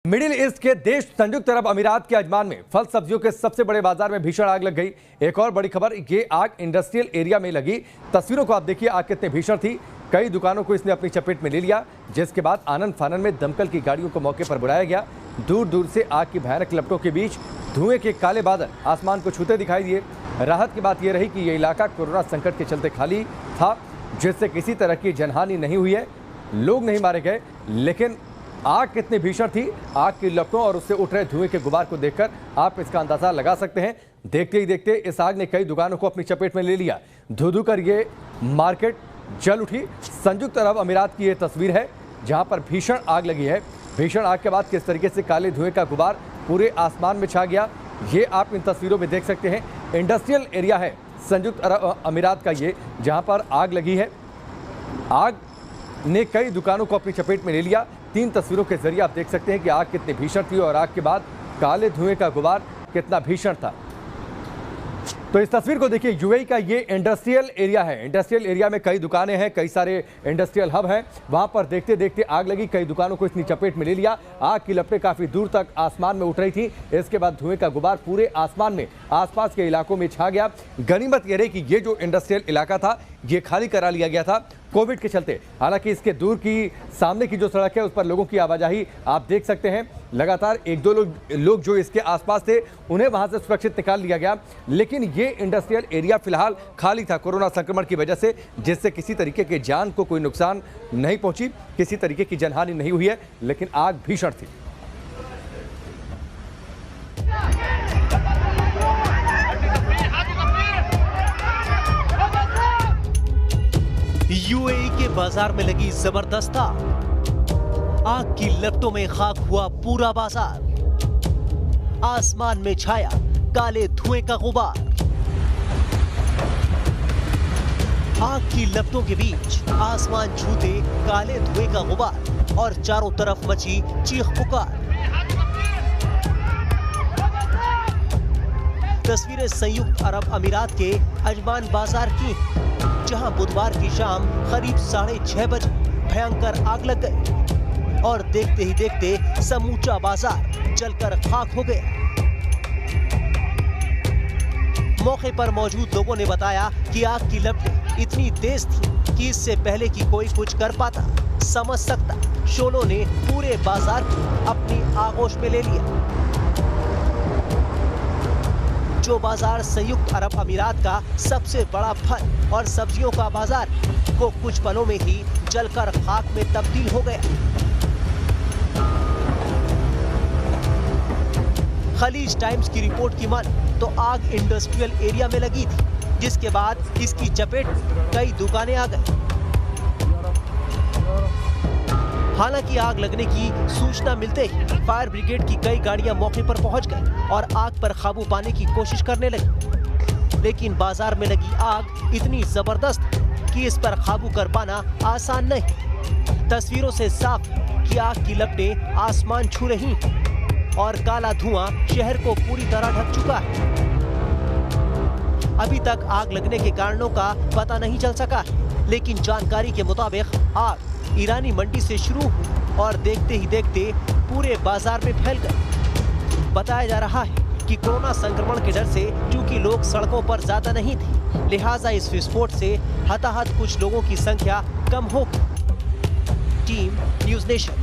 Middle east के देश संयुक्त अरब अमीरात के अजमान में फल सब्जियों के सबसे बड़े बाजार में भीषण आग लग गई। एक और बड़ी खबर, ये आग इंडस्ट्रियल एरिया में लगी। तस्वीरों को आप देखिए, आग कितनी भीषण थी। कई दुकानों को इसने अपनी चपेट में ले लिया, जिसके बाद आनन फानन में दमकल की गाड़ियों को मौके पर बुलाया गया। दूर दूर से आग की भयानक लपटों के बीच धुएं के काले बादल आसमान को छूते दिखाई दिए। राहत की बात यह रही कि यह इलाका कोरोना संकट के चलते खाली था, जिससे किसी तरह की जनहानि नहीं हुई है, लोग नहीं मारे गए। लेकिन आग कितनी भीषण थी, आग की लपटों और उससे उठ रहे धुएं के गुबार को देखकर आप इसका अंदाजा लगा सकते हैं। देखते ही देखते इस आग ने कई दुकानों को अपनी चपेट में ले लिया। धू धू कर ये मार्केट जल उठी। संयुक्त अरब अमीरात की ये तस्वीर है, जहां पर भीषण आग लगी है। भीषण आग के बाद किस तरीके से काले धुएं का गुबार पूरे आसमान में छा गया, ये आप इन तस्वीरों में देख सकते हैं। इंडस्ट्रियल एरिया है संयुक्त अरब अमीरात का ये, जहां पर आग लगी है। आग ने कई दुकानों को अपनी चपेट में ले लिया। 3 तस्वीरों के जरिए आप देख सकते हैं कि आग कितनी भीषण थी और आग के बाद काले धुएं का गुबार कितना भीषण था। तो इस तस्वीर को देखिए, यूएई का ये इंडस्ट्रियल एरिया है। इंडस्ट्रियल एरिया में कई दुकानें हैं, कई सारे इंडस्ट्रियल हब हैं। वहां पर देखते देखते आग लगी, कई दुकानों को इसने चपेट में ले लिया। आग की लपटें काफी दूर तक आसमान में उठ रही थी। इसके बाद धुएं का गुबार पूरे आसमान में आसपास के इलाकों में छा गया। गनीमत यह रही कि ये जो इंडस्ट्रियल इलाका था, ये खाली करा लिया गया था कोविड के चलते। हालांकि इसके दूर की सामने की जो सड़क है, उस पर लोगों की आवाजाही आप देख सकते हैं। लगातार 1-2 लोग जो इसके आसपास थे, उन्हें वहां से सुरक्षित निकाल लिया गया। लेकिन ये इंडस्ट्रियल एरिया फिलहाल खाली था कोरोना संक्रमण की वजह से, जिससे किसी तरीके के जान को कोई नुकसान नहीं पहुंची, किसी तरीके की जनहानि नहीं हुई है। लेकिन आग भीषण थी। यूएई के बाजार में लगी जबरदस्त आग की लपटों में खाक हुआ पूरा बाजार। आसमान में छाया काले धुएं का गुबार। आग की लपटों के बीच आसमान छूते काले धुएं का गुबार और चारों तरफ मची चीख पुकार। तस्वीरें संयुक्त अरब अमीरात के अजमान बाजार की, जहां बुधवार की शाम करीब 6:30 बजे भयंकर आग लग गई और देखते ही देखते समूचा बाजार जलकर खाक हो गया। मौके पर मौजूद लोगों ने बताया कि आग की लपटें इतनी तेज थी कि इससे पहले कि कोई कुछ कर पाता, समझ सकता, शोलों ने पूरे बाजार को अपनी आगोश में ले लिया। जो बाजार संयुक्त अरब अमीरात का सबसे बड़ा फल और सब्जियों का बाजार, वो कुछ पलों में ही जलकर खाक में तब्दील हो गया। खलीज टाइम्स की रिपोर्ट की माने तो आग इंडस्ट्रियल एरिया में लगी थी, जिसके बाद इसकी चपेट में कई दुकानें आ गई। हालांकि आग लगने की सूचना मिलते ही फायर ब्रिगेड की कई गाड़ियां मौके पर पहुंच गई और आग पर काबू पाने की कोशिश करने लगी। लेकिन बाजार में लगी आग इतनी जबरदस्त कि इस पर काबू कर पाना आसान नहीं। तस्वीरों से साफ है कि आग की लपटें आसमान छू रही और काला धुआं शहर को पूरी तरह ढक चुका है। अभी तक आग लगने के कारणों का पता नहीं चल सका है, लेकिन जानकारी के मुताबिक आग ईरानी मंडी से शुरू हुई और देखते ही देखते पूरे बाजार में फैल गई। बताया जा रहा है कि कोरोना संक्रमण के डर से चूंकि लोग सड़कों पर ज्यादा नहीं थे, लिहाजा इस विस्फोट से हताहत कुछ लोगों की संख्या कम हो गई। Team news nation.